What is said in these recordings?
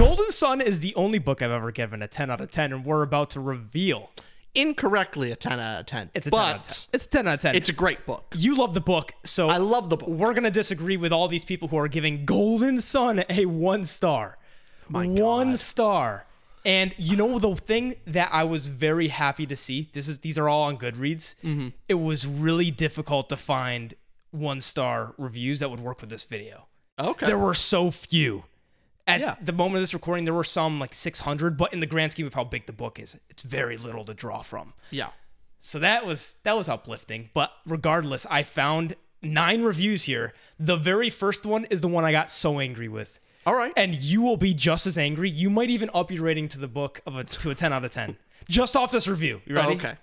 Golden Sun is the only book I've ever given a 10 out of 10, and we're about to reveal. Incorrectly a 10 out of 10. It's a 10 out of 10. It's a 10 out of 10. It's a great book. You love the book, so I love the book. We're going to disagree with all these people who are giving Golden Sun a 1 star. My God. 1 star. And you know the thing that I was very happy to see, these are all on Goodreads. Mm-hmm. It was really difficult to find 1-star reviews that would work with this video. Okay. There were so few. At the moment of this recording, there were some like 600, but in the grand scheme of how big the book is, it's very little to draw from. Yeah. So that was uplifting. But regardless, I found 9 reviews here. The very first one is the one I got so angry with. All right. And you will be just as angry. You might even up your rating to the book to a 10 out of 10. Just off this review. You ready? Oh, okay.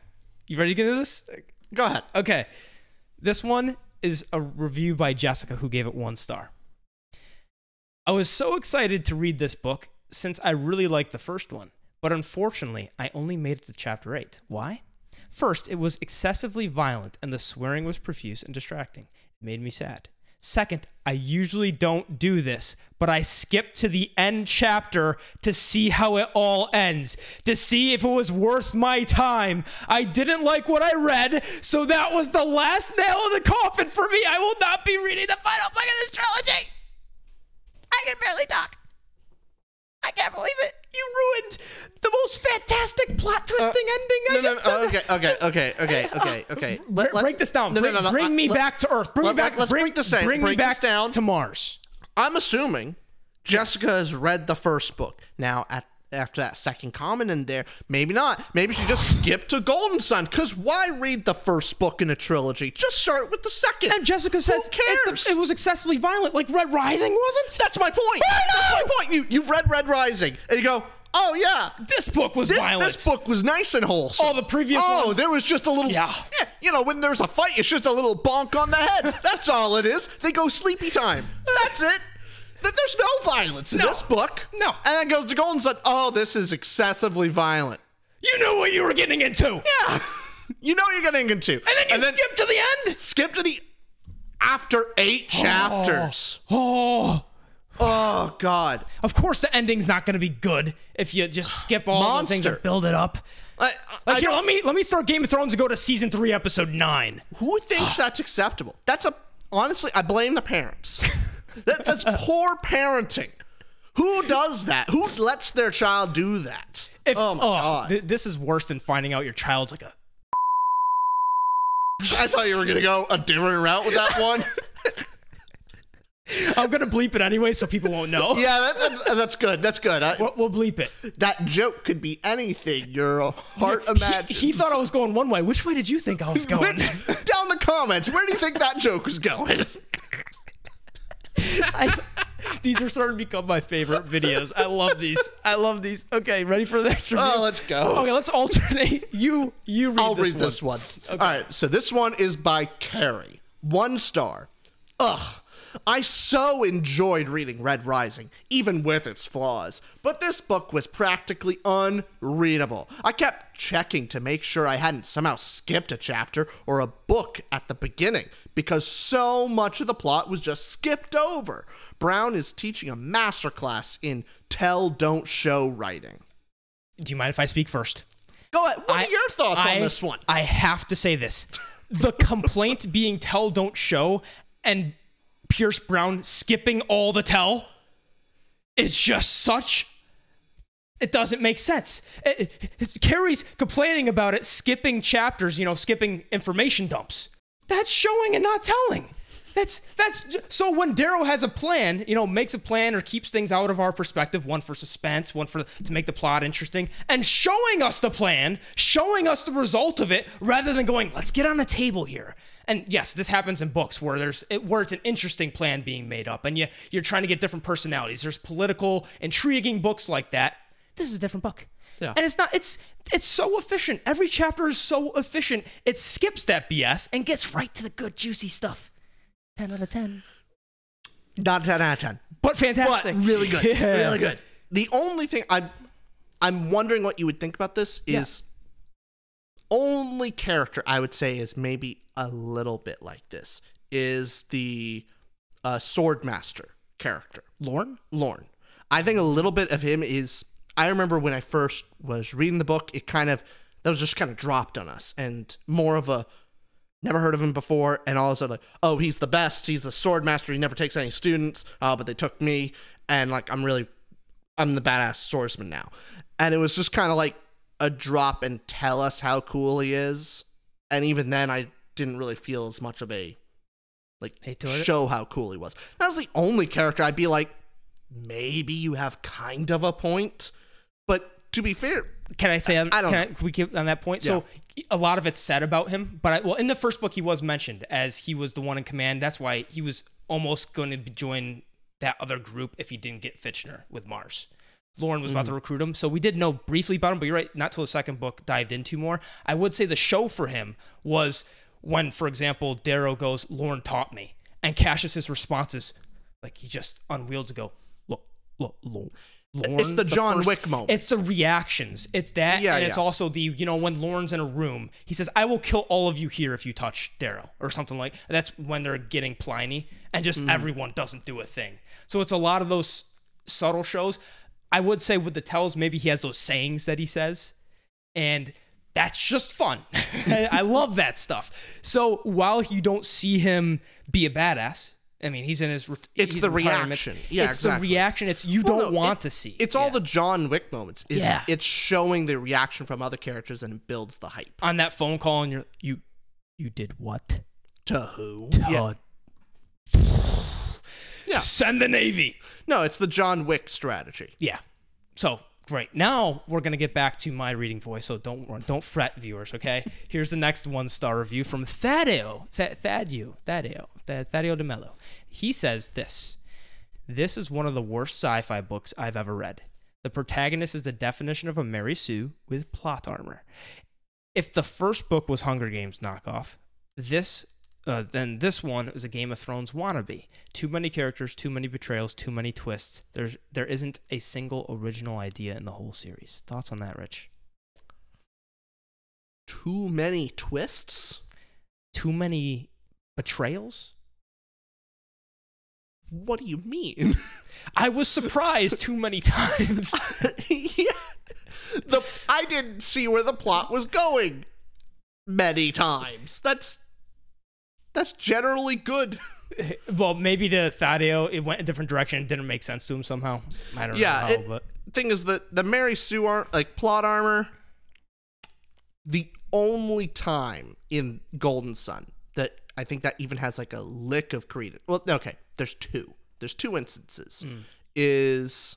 You ready to get into this? Go ahead. Okay. This one is a review by Jessica, who gave it 1 star. I was so excited to read this book since I really liked the first one, but unfortunately, I only made it to chapter 8. Why? First, it was excessively violent and the swearing was profuse and distracting. It made me sad. Second, I usually don't do this, but I skipped to the end chapter to see how it all ends, to see if it was worth my time. I didn't like what I read, so that was the last nail in the coffin for me. I will not be reading the final book of this trilogy. I can barely talk. I can't believe it. You ruined the most fantastic plot twisting ending. Okay. Break this down. Bring me back to Earth. Bring me back to Mars. I'm assuming Jessica has read the first book. Now, after that second comment in there, maybe not. Maybe she just skipped to Golden Sun, because why read the first book in a trilogy? Just start with the second. And Jessica says it was excessively violent, like Red Rising wasn't? That's my point. That's my point. You've read Red Rising, and you go, oh yeah, this book was violent. This book was nice and wholesome. Oh, the previous one. Oh, there was just a little, when there's a fight, it's just a little bonk on the head. That's all it is. They go sleepy time. That's it. There's no violence in this book. No. And then goes to Golden Sun. Oh, this is excessively violent. You knew what you were getting into. Yeah. You know what you're getting into. And then you skip to the end? Skip to the... After 8 chapters. Oh, God. Of course the ending's not going to be good if you just skip all the things that build it up. Here, let me start Game of Thrones and go to season 3, episode 9. Who thinks that's acceptable? Honestly, I blame the parents. That's poor parenting. Who does that? Who lets their child do that? Oh my God. This is worse than finding out your child's like a... I thought you were going to go a different route with that one. I'm going to bleep it anyway so people won't know. Yeah, that's good. That's good. We'll bleep it. That joke could be anything your heart imagines. He thought I was going one way. Which way did you think I was going? Down in the comments, where do you think that joke was going? These are starting to become my favorite videos. I love these. Okay, ready for the next review? Oh, let's go. Okay, let's alternate. You read I'll read this one. Okay. All right, so this one is by Carrie. 1 star. Ugh. I so enjoyed reading Red Rising, even with its flaws, but this book was practically unreadable. I kept checking to make sure I hadn't somehow skipped a chapter or a book at the beginning, because so much of the plot was just skipped over. Brown is teaching a masterclass in tell, don't show writing. Do you mind if I speak first? Go ahead. What are your thoughts on this one? I have to say this. The complaint being tell, don't show, and Pierce Brown skipping all the tell is just such... It doesn't make sense. Carrie's complaining about it, skipping chapters, skipping information dumps. That's showing and not telling. That's so when Darrow has a plan, makes a plan or keeps things out of our perspective, one for suspense, one to make the plot interesting, and showing us the plan, showing us the result of it, rather than going, let's get on the table here. And yes, this happens in books where it's an interesting plan being made up, and you're trying to get different personalities. There's political, intriguing books like that. This is a different book. Yeah. And it's so efficient. Every chapter is so efficient. It skips that BS and gets right to the good, juicy stuff. 10 out of 10. Not 10 out of 10. But fantastic. But really good. Yeah. Really good. The only thing I'm wondering what you would think about this is only character I would say is maybe a little bit like this is the Swordmaster character. Lorne? Lorne. I think a little bit of him is, I remember when I first was reading the book, that was just kind of dropped on us, and more of a, never heard of him before, and all of a sudden, like, oh, he's the best, he's the sword master, he never takes any students, but they took me, and like, I'm the badass swordsman now. And it was just kind of like a drop and tell us how cool he is, and even then, I didn't really feel as much of a, like, show how cool he was. That was the only character I'd be like, maybe you have kind of a point, but to be fair, can I say, can we keep on that point? Yeah. So a lot of it's said about him, but in the first book, he was mentioned as he was the one in command. That's why he was almost going to join that other group if he didn't get Fitchner with Mars. Lauren was about to recruit him, so we did know briefly about him, but you're right, not till the second book dived into more. I would say the show for him was when, for example, Darrow goes, Lauren taught me, and Cassius's response is, like, he just unwields to go, Lauren. It's the John Wick moment. It's the reactions. It's that, and it's also the, when Lauren's in a room, he says, I will kill all of you here if you touch Darrow, or something like that. That's when they're getting Pliny, and just everyone doesn't do a thing. So it's a lot of those subtle shows. I would say with the tells, maybe he has those sayings that he says, and that's just fun. I love that stuff. So while you don't see him be a badass, I mean, he's in his It's the reaction. Yeah, it's exactly. The reaction. It's don't want to see. It's all the John Wick moments. It's showing the reaction from other characters, and it builds the hype. On that phone call, and you did what? To who? Yeah. Send the Navy. No, it's the John Wick strategy. Yeah. So great. Now we're gonna get back to my reading voice. So don't fret, viewers. Okay. Here's the next 1-star review from Thaddeus de Mello. He says this is one of the worst sci-fi books I've ever read. The protagonist is the definition of a Mary Sue with plot armor. If the first book was Hunger Games knockoff, then this one is a Game of Thrones wannabe. Too many characters, too many betrayals, too many twists. There isn't a single original idea in the whole series. Thoughts on that, Rich? Too many twists? Too many betrayals? What do you mean? I was surprised too many times. Yeah. I didn't see where the plot was going many times. That's generally good. Well, maybe to Thaddeus, it went a different direction. It didn't make sense to him somehow. I don't know how, but thing is that the Mary Sue plot armor, the only time in Golden Sun that I think that even has like a lick of credence. Well, okay, there's two. There's two instances. Is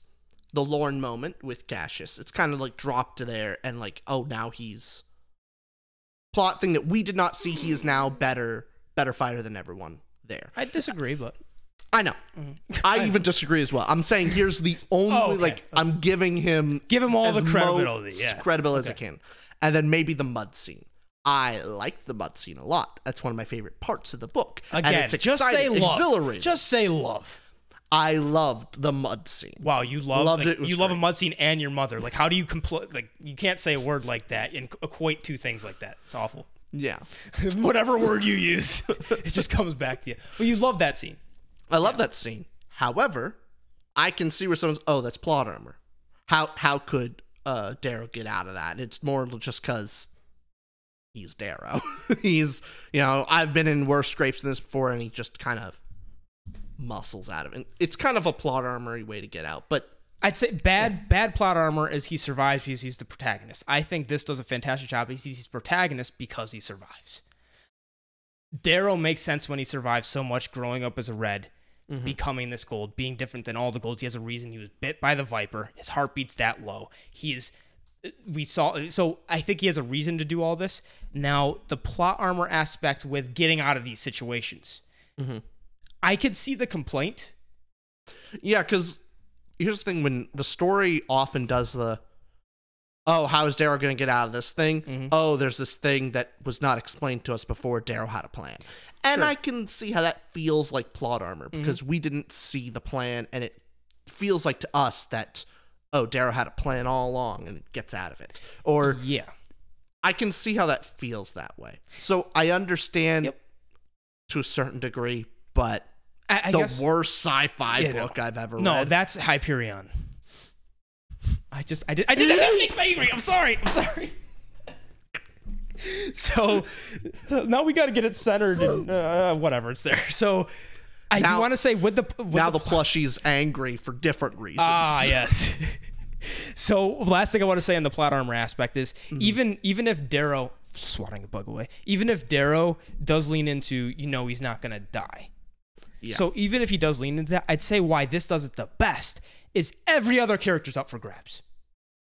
the Lorne moment with Cassius. It's kind of like dropped to there, and like, oh, now he's plot thing that we did not see. He is now better fighter than everyone there. I disagree, but I know. I even disagree as well. I'm saying here's the only I'm giving him all the credibility, credible as I can. And then maybe the mud scene. I like the mud scene a lot. That's one of my favorite parts of the book. Again, and it's exciting, exhilarating. Just say love. I loved the mud scene. Wow, you loved it. You love a mud scene and your mother. Like, how do you you can't say a word like that and equate two things like that. It's awful. Yeah. Whatever word you use, it just comes back to you. But you love that scene. I love that scene. However, I can see where someone's, that's plot armor. How could Darrow get out of that? It's more just because he's Darrow. He's, I've been in worse scrapes than this before, and he just kind of muscles out of it. It's kind of a plot armory way to get out, but I'd say bad plot armor is he survives because he's the protagonist. I think this does a fantastic job because he's protagonist because he survives. Darrow makes sense when he survives so much growing up as a Red, becoming this gold, being different than all the golds. He has a reason. He was bit by the Viper. His heartbeat's that low. So I think he has a reason to do all this. Now, the plot armor aspect with getting out of these situations. I could see the complaint. Yeah, because here's the thing, when the story often does how is Darrow going to get out of this thing? Oh, there's this thing that was not explained to us before. Darrow had a plan. And I can see how that feels like plot armor because we didn't see the plan, and it feels like to us that, Darrow had a plan all along and it gets out of it. Or, I can see how that feels that way. So I understand to a certain degree, but I the guess, worst sci-fi book I've ever read. No, that's Hyperion. I did that make me angry. I'm sorry. So now we got to get it centered and whatever, it's there. So I do want to say with the plushie's angry for different reasons. Ah, yes. So last thing I want to say on the plot armor aspect is even if Darrow, swatting a bug away, even if Darrow does lean into, he's not going to die. Yeah. So even if he does lean into that, I'd say why this does it the best is every other character's up for grabs.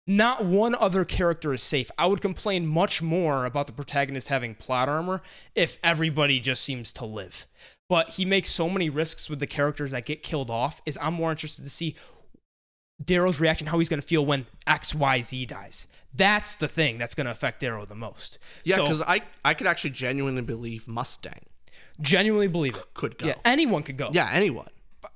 Not one other character is safe. I would complain much more about the protagonist having plot armor if everybody just seems to live. But he makes so many risks with the characters that get killed off, is I'm more interested to see Darrow's reaction, how he's going to feel when XYZ dies. That's the thing that's going to affect Darrow the most. Yeah, because I could actually genuinely believe Mustang. Genuinely believe it. Could go. Yeah, anyone could go. Yeah, anyone.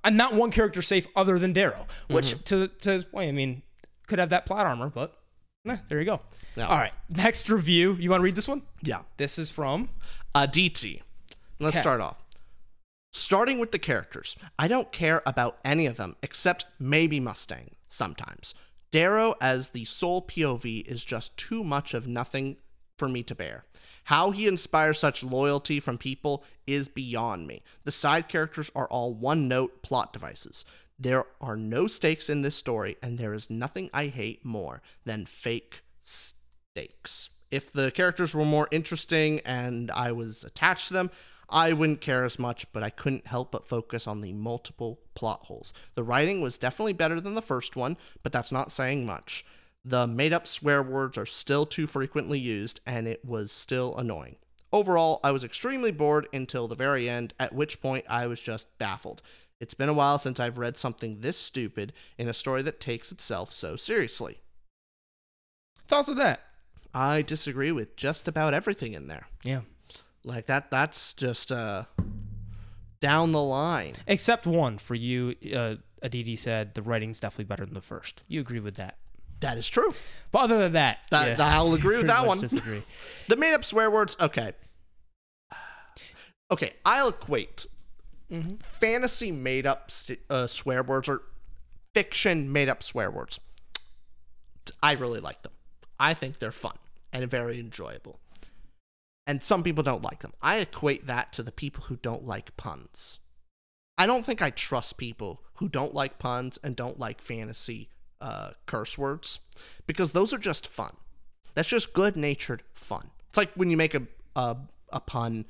And not one character safe other than Darrow, which to his point, I mean, could have that plot armor, but there you go. No. All right, next review. You want to read this one? Yeah. This is from DT. Let's start off. Starting with the characters, I don't care about any of them except maybe Mustang sometimes. Darrow as the sole POV is just too much of nothing for me to bear. How he inspires such loyalty from people is beyond me. The side characters are all one-note plot devices. There are no stakes in this story, and there is nothing I hate more than fake stakes. If the characters were more interesting and I was attached to them, I wouldn't care as much, but I couldn't help but focus on the multiple plot holes. The writing was definitely better than the first one, but that's not saying much. The made-up swear words are still too frequently used, and it was still annoying. Overall, I was extremely bored until the very end, at which point I was just baffled. It's been a while since I've read something this stupid in a story that takes itself so seriously. Thoughts of that? I disagree with just about everything in there. Yeah. Like that's just down the line. Except one for you, Aditi said the writing's definitely better than the first. You agree with that? That is true. But other than that, I'll agree with that one. Disagree. The made-up swear words, okay. Okay, I'll equate fantasy made-up swear words or fiction made-up swear words. I really like them. I think they're fun and very enjoyable. And some people don't like them. I equate that to the people who don't like puns. I don't think I trust people who don't like puns and don't like fantasy curse words, because those are just fun. That's just good-natured fun. It's like when you make a pun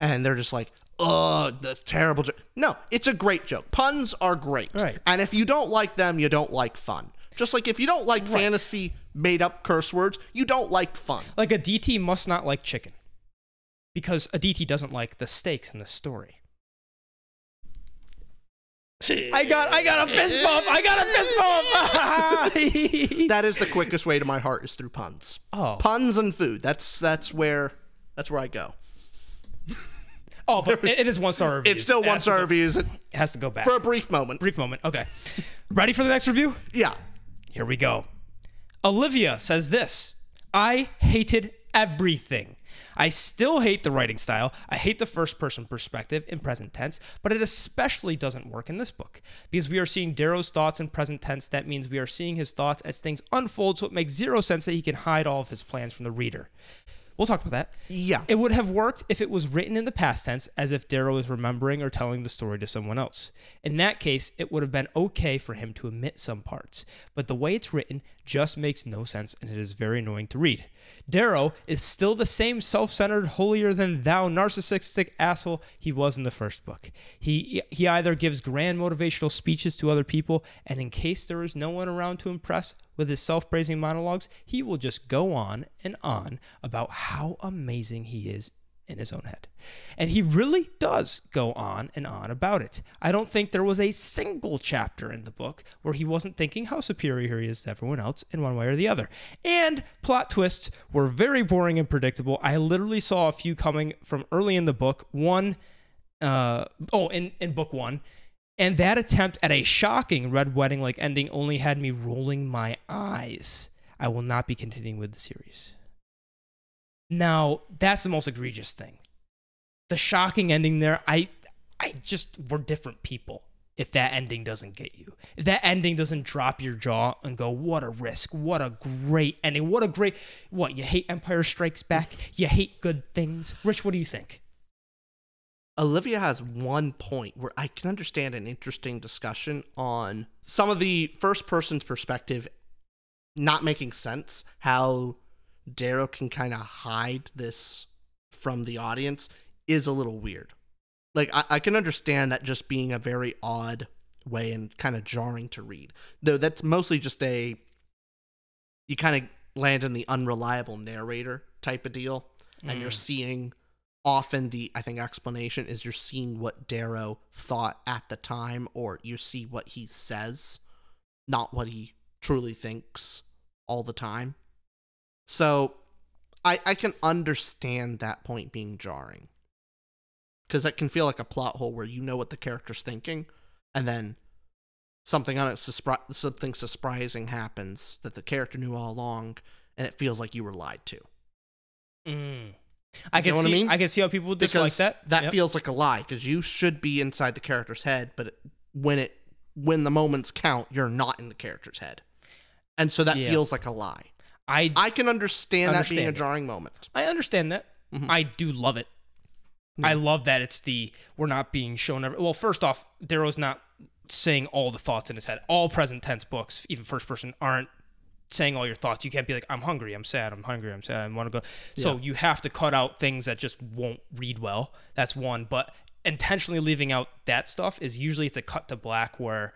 and they're just like, oh, the terrible joke. No, it's a great joke. Puns are great. Right. And if you don't like them, you don't like fun. Just like if you don't like fantasy made-up curse words, you don't like fun. Like a DT must not like chicken, because a DT doesn't like the stakes in the story. I got a fist bump. That is the quickest way to my heart, is through puns. Oh, puns and food. That's where I go. Oh, but it is 1-star reviews. It's still 1-star reviews. It has to go back for a brief moment. Okay. Ready for the next review? Yeah. Here we go. Olivia says this: I hated everything. I still hate the writing style. I hate the first-person perspective in present tense, but it especially doesn't work in this book. Because we are seeing Darrow's thoughts in present tense, that means we are seeing his thoughts as things unfold, so it makes zero sense that he can hide all of his plans from the reader. We'll talk about that. Yeah. It would have worked if it was written in the past tense, as if Darrow is remembering or telling the story to someone else. In that case, it would have been okay for him to omit some parts. But the way it's written just makes no sense, and it is very annoying to read. Darrow is still the same self-centered, holier-than-thou, narcissistic asshole he was in the first book. He either gives grand motivational speeches to other people, and in case there is no one around to impress with his self-praising monologues, he will just go on and on about how amazing he is in his own head. And he really does go on and on about it. I don't think there was a single chapter in the book where he wasn't thinking how superior he is to everyone else in one way or the other. And plot twists were very boring and predictable. I literally saw a few coming from early in the book. In book one. And that attempt at a shocking red wedding-like ending only had me rolling my eyes. I will not be continuing with the series. Now, that's the most egregious thing. The shocking ending there, we're different people. If that ending doesn't get you, if that ending doesn't drop your jaw and go, what a risk, what a great ending, what, you hate Empire Strikes Back? You hate good things? Rich, what do you think? Olivia has one point where I can understand an interesting discussion on some of the first person's perspective not making sense, how Darrow can kind of hide this from the audience is a little weird. Like, I can understand that just being a very odd way and kind of jarring to read. Though that's mostly just you kind of land in the unreliable narrator type of deal. And you're seeing, often I think explanation is you're seeing what Darrow thought at the time, or you see what he says, not what he truly thinks all the time. So I can understand that point being jarring. Because that can feel like a plot hole where you know what the character's thinking, and then something surprising happens that the character knew all along, and it feels like you were lied to. I can see how people dislike that. That feels like a lie, because you should be inside the character's head, but when the moments count, you're not in the character's head. And so that feels like a lie. I can understand that being a jarring moment. I understand that. Mm-hmm. I do love it. I love that we're not being shown. Well, first off, Darrow's not saying all the thoughts in his head. All present tense books, even first person, aren't saying all your thoughts. You can't be like, I'm hungry, I'm sad, I'm hungry, I'm sad, I want to go. So you have to cut out things that just won't read well. That's one. But intentionally leaving out that stuff is usually it's a cut to black where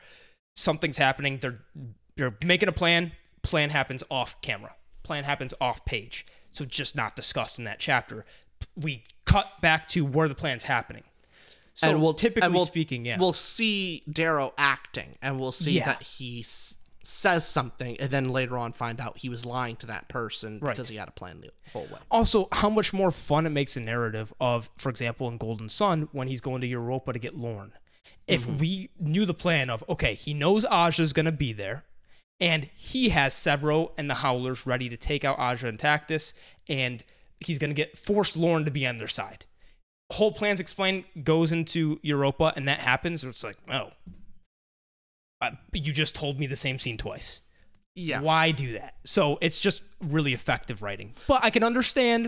something's happening. They're making a plan. Plan happens off camera. Plan happens off page. So just not discussed in that chapter. We cut back to where the plan's happening. So and we'll see Darrow acting, and we'll see that he says something, and then later on find out he was lying to that person because he had a plan the whole way. Also, how much more fun it makes a narrative of, for example, in Golden Sun, when he's going to Europa to get Lorne. If we knew the plan of, okay, he knows Aja's going to be there, and he has Severo and the Howlers ready to take out Aja and Tactus, and he's going to force Lorne to be on their side. Whole plan's explained, goes into Europa, and that happens. It's like, you just told me the same scene twice. Yeah. Why do that? So it's just really effective writing. But I can understand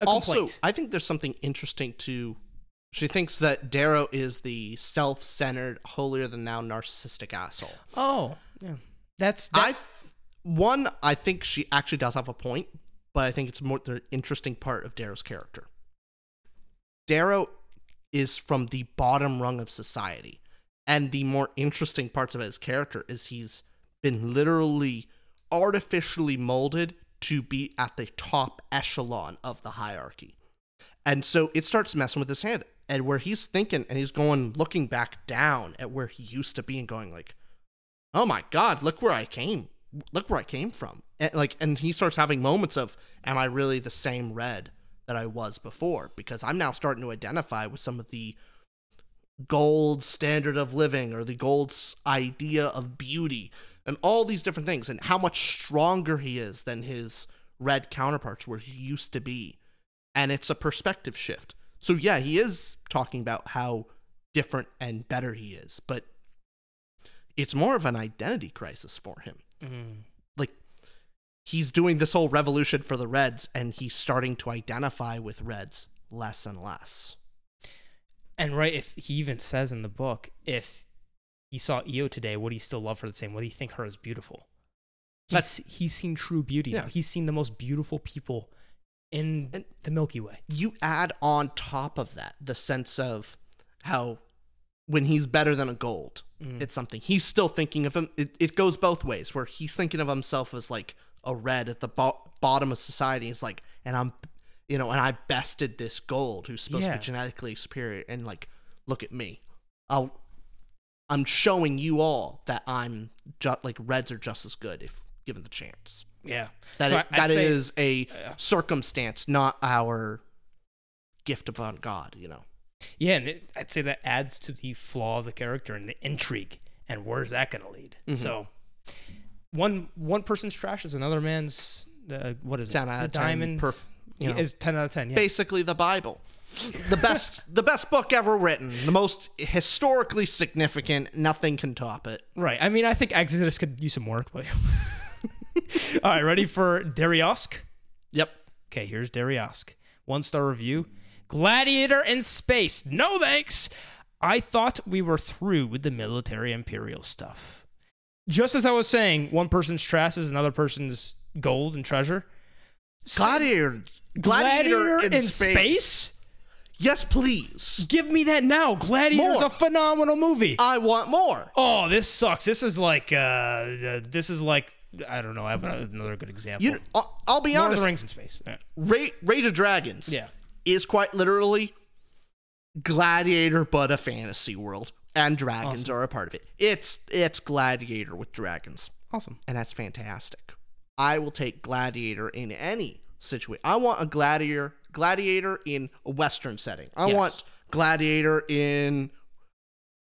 a complaint. Also, I think there's something interesting too. She thinks that Darrow is the self-centered, holier-than-thou narcissistic asshole. Oh, yeah. I think she actually does have a point, but I think it's more the interesting part of Darrow's character. Darrow is from the bottom rung of society, and the more interesting parts of his character is he's been literally artificially molded to be at the top echelon of the hierarchy. And so it starts messing with his head, and where he's thinking and he's looking back down at where he used to be and going like, oh my God, look where I came from. And he starts having moments of, am I really the same Red that I was before? Because I'm now starting to identify with some of the gold standard of living or the gold's idea of beauty and all these different things, and how much stronger he is than his Red counterparts where he used to be. And it's a perspective shift. So yeah, he is talking about how different and better he is, but it's more of an identity crisis for him. Like, he's doing this whole revolution for the Reds, and he's starting to identify with Reds less and less. And if he even says in the book, if he saw Io today, would he still love her the same? Would he think her as beautiful? He's seen true beauty now. He's seen the most beautiful people in the Milky Way. You add on top of that the sense of how when he's better than a gold, it's something. He's still thinking of him. It goes both ways, where he's thinking of himself as like a Red at the bottom of society. He's like, and I bested this gold who's supposed to be genetically superior, and like, look at me. I'm showing you all that I'm like Reds are just as good if given the chance. Yeah. That is a circumstance, not our gift upon God, Yeah, and I'd say that adds to the flaw of the character and the intrigue, and where's that going to lead? So, one person's trash is another man's. What is it? 10 out of 10. Is 10 out of 10. Yes. Basically the Bible. The best book ever written. The most historically significant. Nothing can top it. Right. I mean, I think Exodus could use some work, but all right, ready for Dariosk? Yep. Okay, here's Dariosk. 1-star review. Gladiator in space. No thanks. I thought we were through with the military imperial stuff. Just as I was saying, one person's trash is another person's gold and treasure. Gladiator in space? Yes, please. Give me that now. Gladiator's a phenomenal movie. I want more. Oh, this sucks. This is like I don't know. I have another good example. I'll be honest. Lord of the Rings in space. Yeah. Rage of Dragons. Yeah. Is quite literally Gladiator, but a fantasy world, and dragons are a part of it. It's Gladiator with dragons. Awesome. And that's fantastic. I will take Gladiator in any situation. I want a gladiator in a Western setting. I want Gladiator in,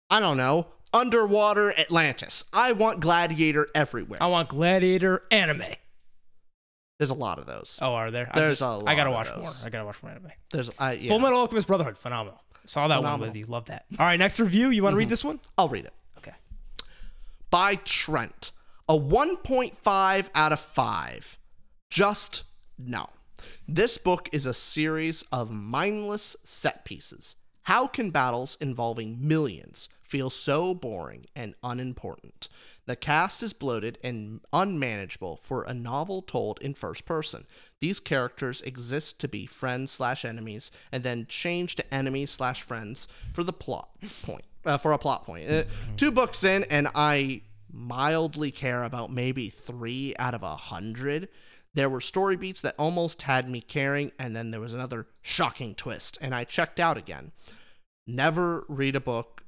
I don't know, underwater Atlantis. I want Gladiator everywhere. I want Gladiator anime. There's a lot of those. Oh, are there? There's a lot. I gotta watch of more. those. I gotta watch more anime. There's Full Metal Alchemist Brotherhood, phenomenal. Saw that one with you. Love that. All right, next review. You want to read this one? I'll read it. Okay. By Trent, a 1.5 out of 5. Just no. This book is a series of mindless set pieces. How can battles involving millions feel so boring and unimportant? The cast is bloated and unmanageable for a novel told in first person. These characters exist to be friends/enemies and then change to enemies/friends for the plot point. For a plot point. 2 books in, and I mildly care about maybe 3 out of 100. There were story beats that almost had me caring, and then there was another shocking twist, and I checked out again. Never read a book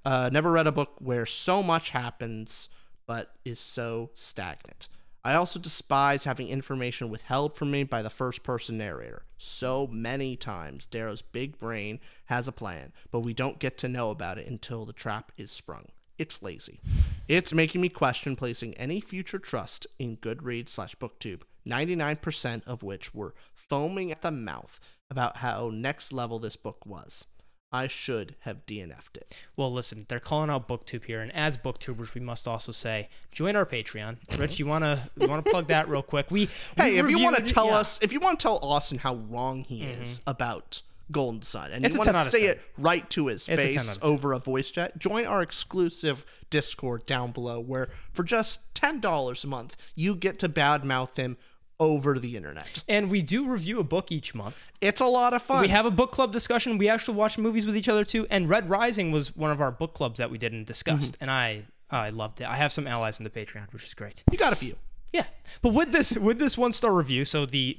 where so much happens but is so stagnant. I also despise having information withheld from me by the first-person narrator. So many times, Darrow's big brain has a plan, but we don't get to know about it until the trap is sprung. It's lazy. It's making me question placing any future trust in Goodreads/BookTube, 99% of which were foaming at the mouth about how next level this book was. I should have DNF'd it. Well, listen, they're calling out BookTube here, and as BookTubers, we must also say, join our Patreon. Rich, you wanna plug that real quick? If you want to tell us, if you want to tell Austin how wrong he is about Golden Sun, and you want to say it right to his face over a voice chat, join our exclusive Discord down below, where for just $10 a month, you get to badmouth him over the internet. And we do review a book each month. It's a lot of fun. We have a book club discussion. We actually watch movies with each other too. And Red Rising was one of our book clubs that we did and discussed. And I loved it. I have some allies in the Patreon, which is great. You got a few. Yeah. But with this 1-star review, so the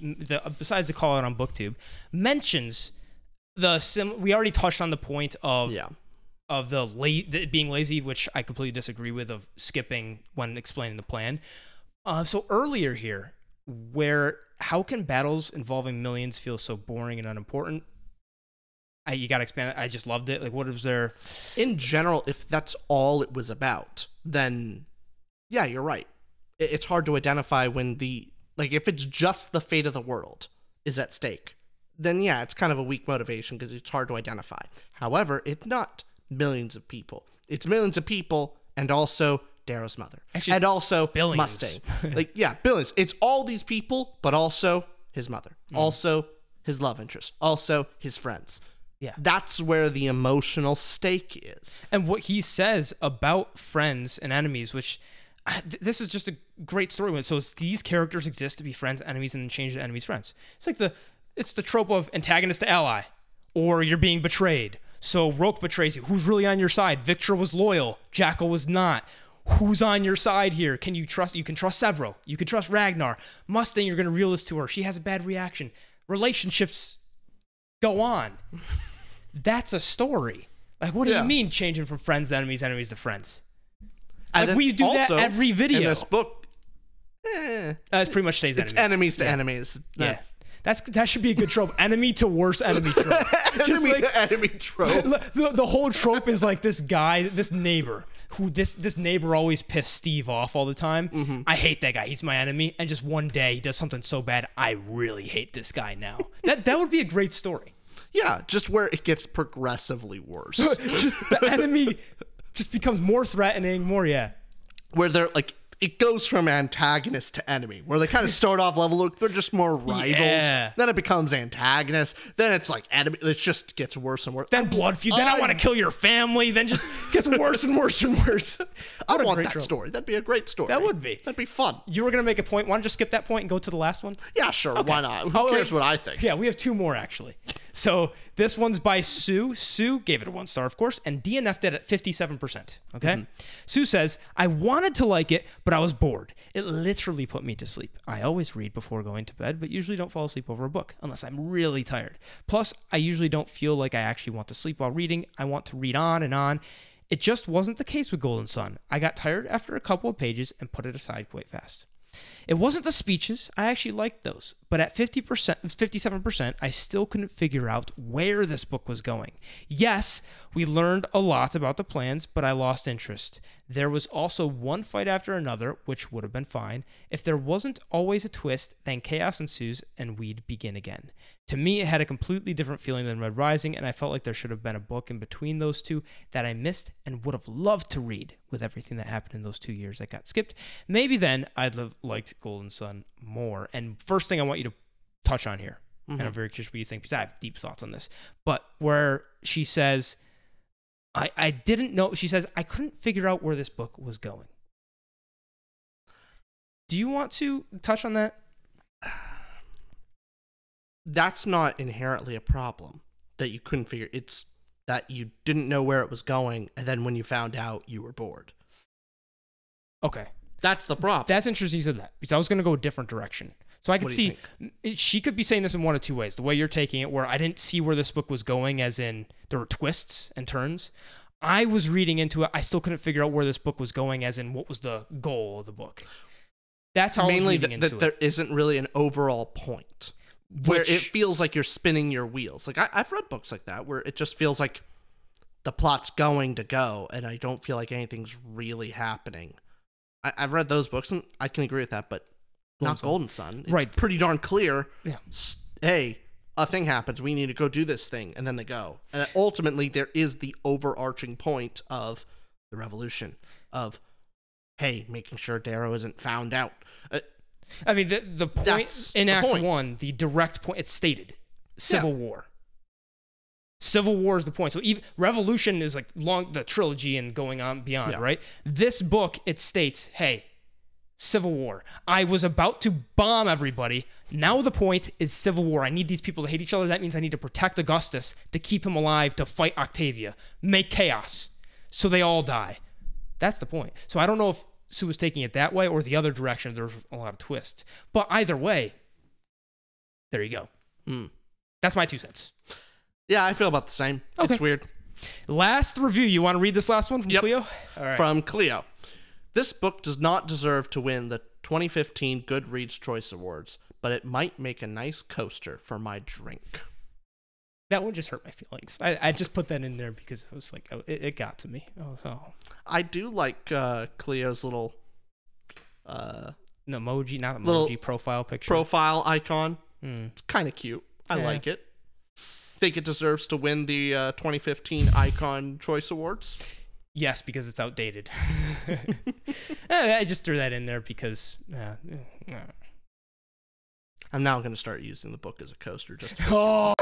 besides the call out on BookTube, mentions we already touched on the point of being lazy, which I completely disagree with, of skipping when explaining the plan. So earlier here, how can battles involving millions feel so boring and unimportant? You gotta expand it. I just loved it. Like, what was there? In general, if that's all it was about, then yeah, you're right. It's hard to identify when if it's just the fate of the world is at stake, then yeah, it's kind of a weak motivation because it's hard to identify. However, it's not millions of people. It's millions of people and also Darrow's mother. Actually, and also Mustang. Billions. It's all these people, but also his mother. Also his love interest. Also his friends. Yeah. That's where the emotional stake is. And what he says about friends and enemies, which this is just a great story. So these characters exist to be friends, enemies, and then change to enemies, friends. It's like it's the trope of antagonist to ally, or you're being betrayed. So Roke betrays you. Who's really on your side? Victor was loyal. Jackal was not. Who's on your side here? Can you trust? You can trust Severo. You can trust Ragnar. Mustang, you're going to reel this to her. She has a bad reaction. Relationships go on. That's a story. Like, what do you mean changing from friends to enemies, enemies to friends? Like, we do that every video. In this book, it pretty much stays enemies. It's enemies to enemies. That should be a good trope. Enemy to worst enemy trope. Enemy to enemy trope. The whole trope is like this guy, this neighbor. who this neighbor always pissed Steve off all the time. Mm-hmm. I hate that guy. He's my enemy. And just one day he does something so bad, I really hate this guy now. That would be a great story. Yeah, just where it gets progressively worse. Just the enemy just becomes more threatening, Where they're like, it goes from antagonist to enemy, where they kind of start off level, they're just more rivals. Yeah. Then it becomes antagonist. Then it's like enemy. It just gets worse and worse. Then blood feud. Then I want to kill your family. Then just gets worse and worse and worse. I want that story. That'd be a great story. That would be. That'd be fun. You were going to make a point. Why don't you just skip that point and go to the last one? Yeah, sure. Okay. Why not? Who cares what I think? Yeah, we have 2 more, actually. So this one's by Sue. Sue gave it a 1 star, of course, and DNF'd it at 57%. Okay? Sue says, I wanted to like it, but I was bored. It literally put me to sleep. I always read before going to bed, but usually don't fall asleep over a book, unless I'm really tired. Plus, I usually don't feel like I actually want to sleep while reading. I want to read on and on. It just wasn't the case with Golden Sun. I got tired after a couple of pages and put it aside quite fast. It wasn't the speeches. I actually liked those. But at 57%, I still couldn't figure out where this book was going. Yes, we learned a lot about the plans, but I lost interest. There was also one fight after another, which would have been fine. If there wasn't always a twist, then chaos ensues and we'd begin again. To me, it had a completely different feeling than Red Rising, and I felt like there should have been a book in between those two that I missed and would have loved to read with everything that happened in those 2 years that got skipped. Maybe then I'd have liked Golden Sun more. And first thing I want you to touch on here, and I'm very curious what you think, because I have deep thoughts on this, but where she says, I didn't know, she says, I couldn't figure out where this book was going. Do you want to touch on that? That's not inherently a problem that you couldn't figure. It's that you didn't know where it was going, and then when you found out, you were bored. Okay. That's the problem. That's interesting you said that, because I was going to go a different direction. So I could see, she could be saying this in one of 2 ways. The way you're taking it, where I didn't see where this book was going, as in there were twists and turns. I was reading into it. I still couldn't figure out where this book was going, as in what was the goal of the book. That's how I was reading into it. There isn't really an overall point. Where it feels like you're spinning your wheels. Like I've read books like that where it just feels like the plot's going to go and I don't feel like anything's really happening. I've read those books and I can agree with that, but not Golden Sun. It's pretty darn clear. Yeah. Hey, a thing happens. We need to go do this thing. And then they go. And ultimately, there is the overarching point of the revolution of, hey, making sure Darrow isn't found out. I mean, the point in Act 1, the direct point, it's stated, Civil War. Civil War is the point. So even Revolution is like the trilogy and going on beyond, right? This book, it states, hey, Civil War. I was about to bomb everybody. Now the point is Civil War. I need these people to hate each other. That means I need to protect Augustus, to keep him alive, to fight Octavia, make chaos, so they all die. That's the point. So I don't know if Sue was taking it that way or the other direction. There's a lot of twists. But either way, there you go. That's my 2 cents. Yeah, I feel about the same. Okay. It's weird. Last review. You want to read this last one from Cleo? All right. From Cleo. This book does not deserve to win the 2015 Goodreads Choice Awards, but it might make a nice coaster for my drink. That one just hurt my feelings. I just put that in there because it was like, it got to me. I do like Cleo's little emoji, not emoji, profile picture. Profile icon. It's kind of cute. I like it. Think it deserves to win the 2015 Icon Choice Awards? Yes, because it's outdated. I just threw that in there because... I'm now going to start using the book as a coaster just to